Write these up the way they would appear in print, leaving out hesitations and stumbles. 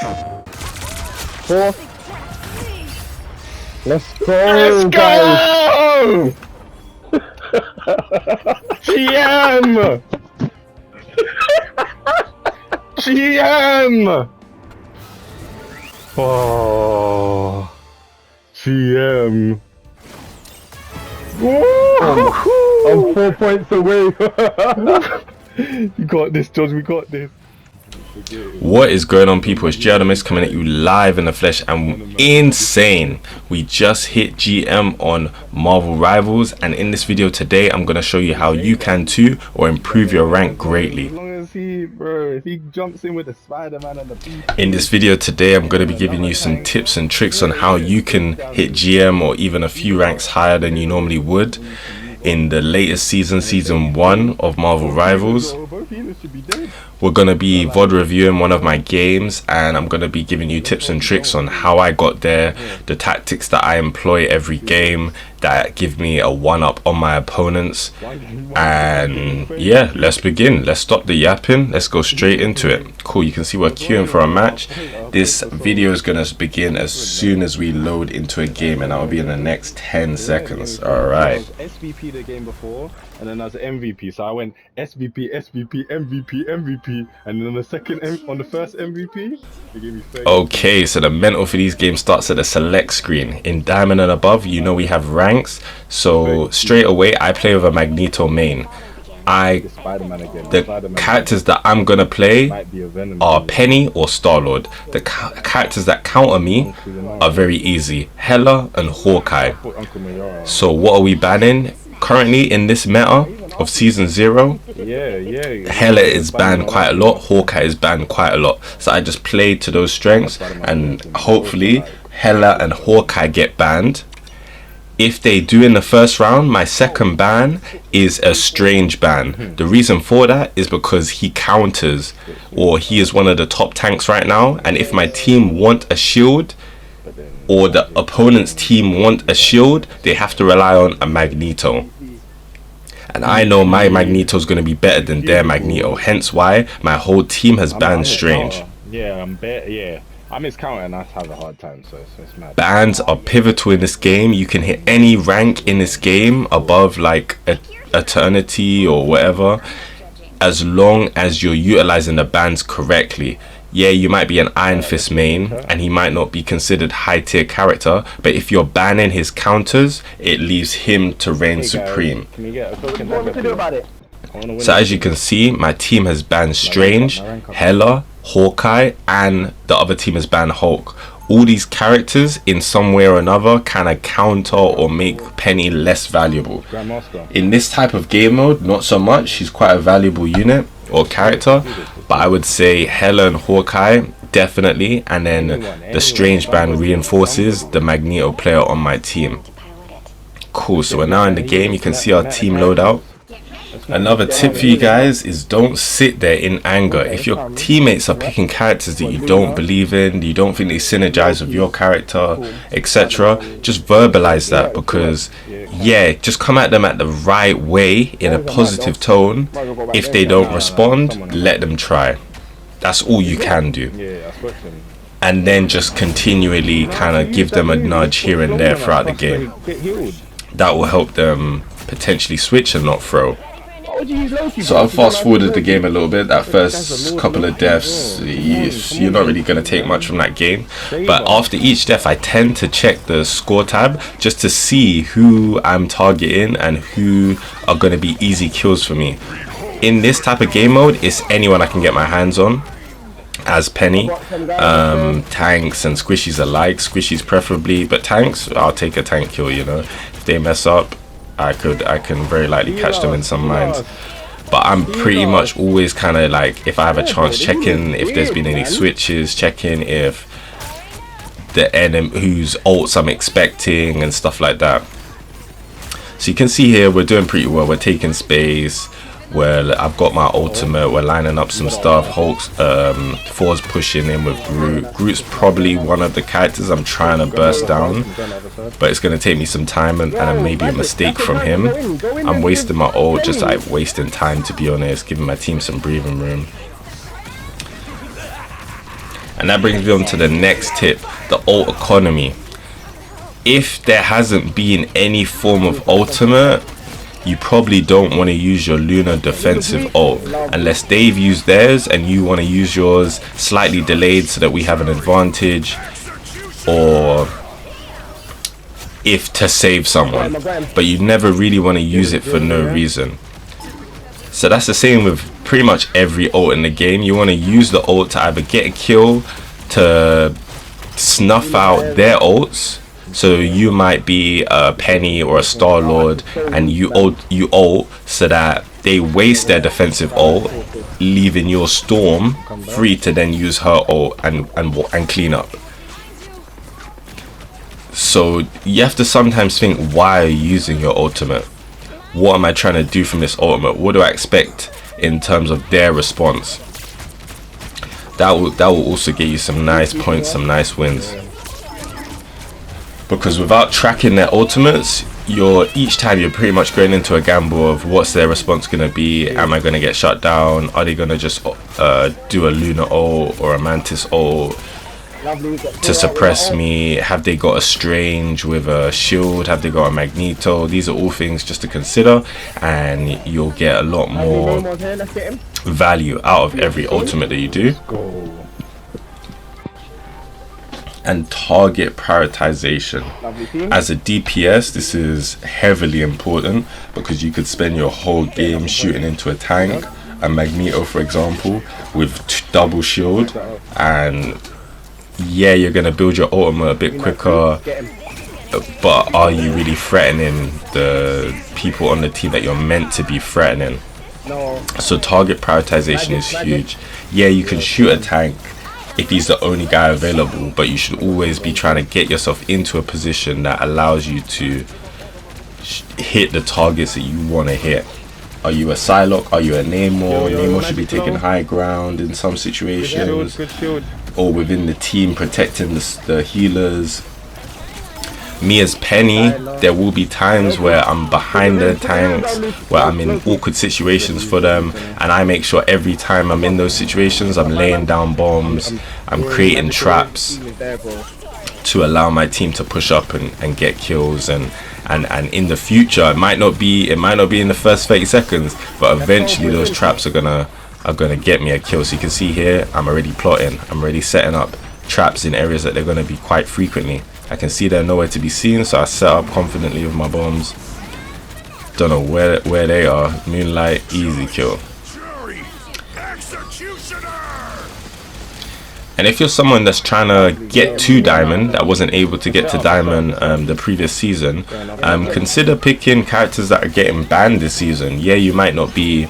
4. Let's go, Let's guys. go! GM! GM! Oh, GM. I'm 4 points away. You got this, George. We got this. What is going on, people? It's Jeremiah coming at you live in the flesh, and insane, we just hit GM on Marvel Rivals, and in this video today I'm going to show you how you can too, or improve your rank greatly. As long as if he jumps in with the Spider-Man and the In this video today I'm going to be giving you some tips and tricks on how you can hit GM or even a few ranks higher than you normally would in the latest season 1 of Marvel Rivals. We're going to be VOD reviewing one of my games, and I'm going to be giving you tips and tricks on how I got there, the tactics that I employ every game that give me a 1-up on my opponents. And yeah, let's begin. Let's stop the yapping. Let's go straight into it. Cool, you can see we're queuing for a match. This video is going to begin as soon as we load into a game, and that will be in the next 10 seconds. Alright. SVP the game before, and then I was MVP, so I went SVP, SVP, MVP, MVP, and then on the first MVP, they gave me 30. Okay, so the mental for these games starts at the select screen. In Diamond and above, you know we have ranks, so straight away I play with a Magneto main. The characters that I'm gonna play are Penny or Star-Lord. The characters that counter me are very easy: Hela and Hawkeye. So what are we banning? Currently in this meta of season 0, Hela is banned quite a lot, Hawkeye is banned quite a lot. So I just played to those strengths, and hopefully Hela and Hawkeye get banned. If they do in the first round, my second ban is a strange ban. The reason for that is because he counters, or he is one of the top tanks right now, and if my team want a shield, or the opponent's team want a shield, they have to rely on a Magneto. And I know my Magneto is going to be better than their Magneto, hence why my whole team has banned Strange. I miss counter and I have a hard time, so it's mad. Bans are pivotal in this game. You can hit any rank in this game above like Eternity or whatever, as long as you're utilizing the bans correctly. Yeah, you might be an Iron Fist main and he might not be considered high tier character, but if you're banning his counters, it leaves him to reign supreme. So as you can see, my team has banned Strange, Hela, Hawkeye, and the other team has banned Hulk. All these characters in some way or another kind of counter or make Penny less valuable. In this type of game mode, not so much. She's quite a valuable unit or character, but I would say Hela and Hawkeye definitely, and then the Strange ban reinforces the Magneto player on my team. Cool, so we're now in the game. You can see our team loadout. Another tip for you guys is don't sit there in anger. If your teammates are picking characters that you don't believe in, you don't think they synergize with your character, etc., just verbalize that, because yeah, just come at them at the right way in a positive tone. If they don't respond, let them try. That's all you can do. And then just continually kind of give them a nudge here and there throughout the game. That will help them potentially switch and not throw. So I've fast forwarded the game a little bit. That first couple of deaths, you're not really going to take much from that game, but after each death I tend to check the score tab just to see who I'm targeting and who are going to be easy kills for me. In this type of game mode, it's anyone I can get my hands on as Penny, tanks and squishies alike. Squishies preferably, but tanks, I'll take a tank kill, you know. If they mess up, I can very likely catch them in some mines. But I'm pretty much always kind of like, if I have a chance, checking if there's been any switches, checking if the enemy whose ults I'm expecting and stuff like that. So you can see here we're doing pretty well. We're taking space. Well, I've got my ultimate. We're lining up some stuff. Hulk's Thor's pushing in with Groot. Groot's probably one of the characters I'm trying to burst down, but it's going to take me some time and maybe a mistake from him. I'm wasting my ult, just like wasting time, to be honest, giving my team some breathing room. And that brings me on to the next tip, the ult economy. If there hasn't been any form of ultimate, you probably don't want to use your Luna defensive ult unless they've used theirs and you want to use yours slightly delayed so that we have an advantage, or if to save someone, but you never really want to use it for no reason. So that's the same with pretty much every ult in the game. You want to use the ult to either get a kill, to snuff out their ults. So you might be a Penny or a Star-Lord and you ult so that they waste their defensive ult, leaving your Storm free to then use her ult and clean up. So you have to sometimes think, why are you using your ultimate? What am I trying to do from this ultimate? What do I expect in terms of their response? That will also get you some nice points, some nice wins. Because without tracking their ultimates, each time you're pretty much going into a gamble of what's their response going to be. Am I going to get shut down? Are they going to just do a Luna ult or a Mantis ult to suppress me? Have they got a Strange with a shield? Have they got a Magneto? These are all things just to consider, and you'll get a lot more value out of every ultimate that you do. And target prioritization. As a DPS, this is heavily important because you could spend your whole game shooting into a tank, a Magneto for example, with double shield, and yeah, you're gonna build your ultimate a bit quicker, but are you really threatening the people on the team that you're meant to be threatening? So target prioritization is huge. Yeah, you can shoot a tank if he's the only guy available, but you should always be trying to get yourself into a position that allows you to hit the targets that you want to hit. Are you a Psylocke? Are you a Namor? Namor should be taking high ground in some situations, or within the team protecting the healers. Me as Penny, there will be times where I'm behind their tanks, where I'm in awkward situations for them, and I make sure every time I'm in those situations I'm laying down bombs, I'm creating traps to allow my team to push up and get kills, and in the future it might not be in the first 30 seconds, but eventually those traps are gonna get me a kill. So you can see here, I'm already plotting, I'm already setting up traps in areas that they're going to be quite frequently. I can see they're nowhere to be seen, so I set up confidently with my bombs. Don't know where they are. Moonlight, easy kill. And if you're someone that's trying to get to Diamond, that wasn't able to get to Diamond the previous season, consider picking characters that are getting banned this season. Yeah, you might not be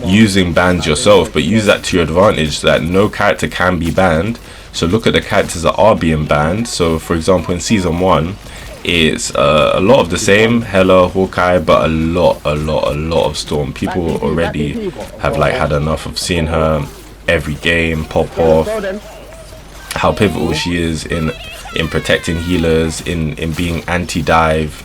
using bans yourself, but use that to your advantage so that no character can be banned. So look at the characters that are being banned. So for example, in season 1 it's a lot of the same, Hela, Hawkeye, but a lot of Storm. People already have like had enough of seeing her every game pop off, how pivotal she is in protecting healers, in being anti-dive,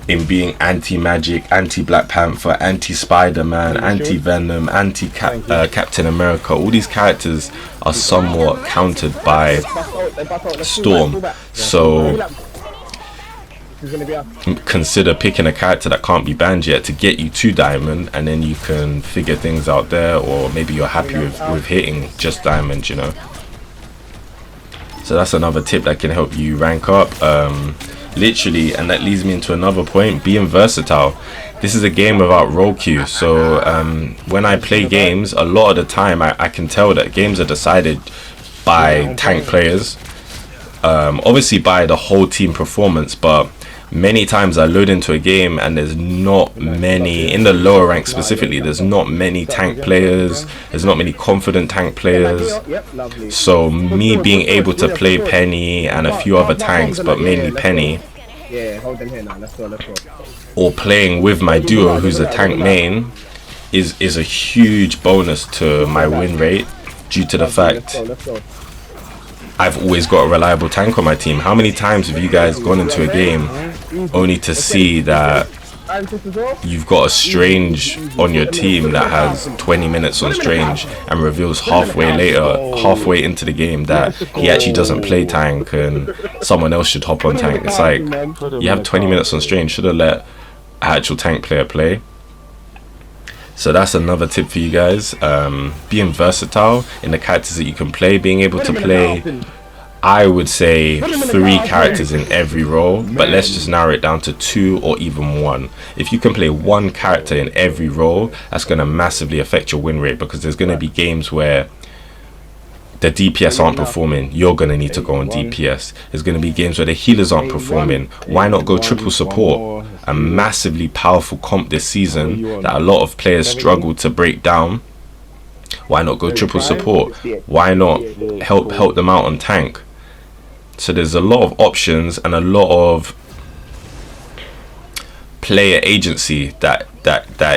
in being anti-magic, anti-Black Panther, anti-Spider-Man, anti-Venom, anti-Captain America. All these characters are somewhat countered by Storm. So consider picking a character that can't be banned yet to get you to Diamond, and then you can figure things out there, or maybe you're happy with hitting just Diamond, you know. So that's another tip that can help you rank up. Literally, and that leads me into another point, being versatile. This is a game without role queue, so when I play games, a lot of the time I can tell that games are decided by tank players, obviously by the whole team performance, but many times I load into a game and there's not many, in the lower ranks specifically, there's not many tank players, there's not many confident tank players. So me being able to play Penny and a few other tanks, but mainly Penny, or playing with my duo who's a tank main, is a huge bonus to my win rate, due to the fact I've always got a reliable tank on my team. How many times have you guys gone into a game only to see that you've got a Strange on your team that has 20 minutes on Strange and reveals halfway into the game that he actually doesn't play tank and someone else should hop on tank. It's like, you have 20 minutes on Strange, should have let an actual tank player play. So that's another tip for you guys. Being versatile in the characters that you can play, being able to play, I would say 3 characters in every role, but let's just narrow it down to 2 or even 1. If you can play 1 character in every role, that's going to massively affect your win rate, because there's going to be games where the DPS aren't performing, you're going to need to go on DPS. There's going to be games where the healers aren't performing, why not go triple support? A massively powerful comp this season that a lot of players struggle to break down. Why not go triple support? Why not help them out on tank? So there's a lot of options and a lot of player agency that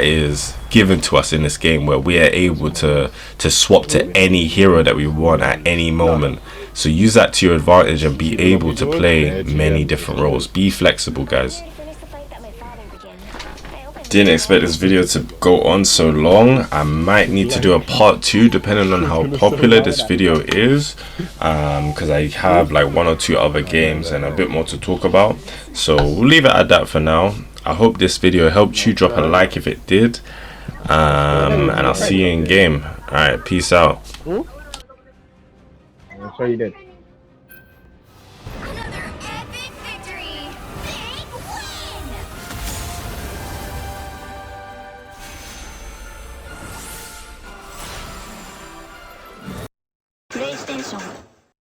is given to us in this game, where we are able to swap to any hero that we want at any moment. So use that to your advantage and be able to play many different roles. Be flexible, guys. Didn't expect this video to go on so long. I might need to do a part 2 depending on how popular this video is, because I have like 1 or 2 other games and a bit more to talk about. So we'll leave it at that for now. I hope this video helped you. Drop a like if it did, and I'll see you in game. Alright, peace out. I'm sure you did.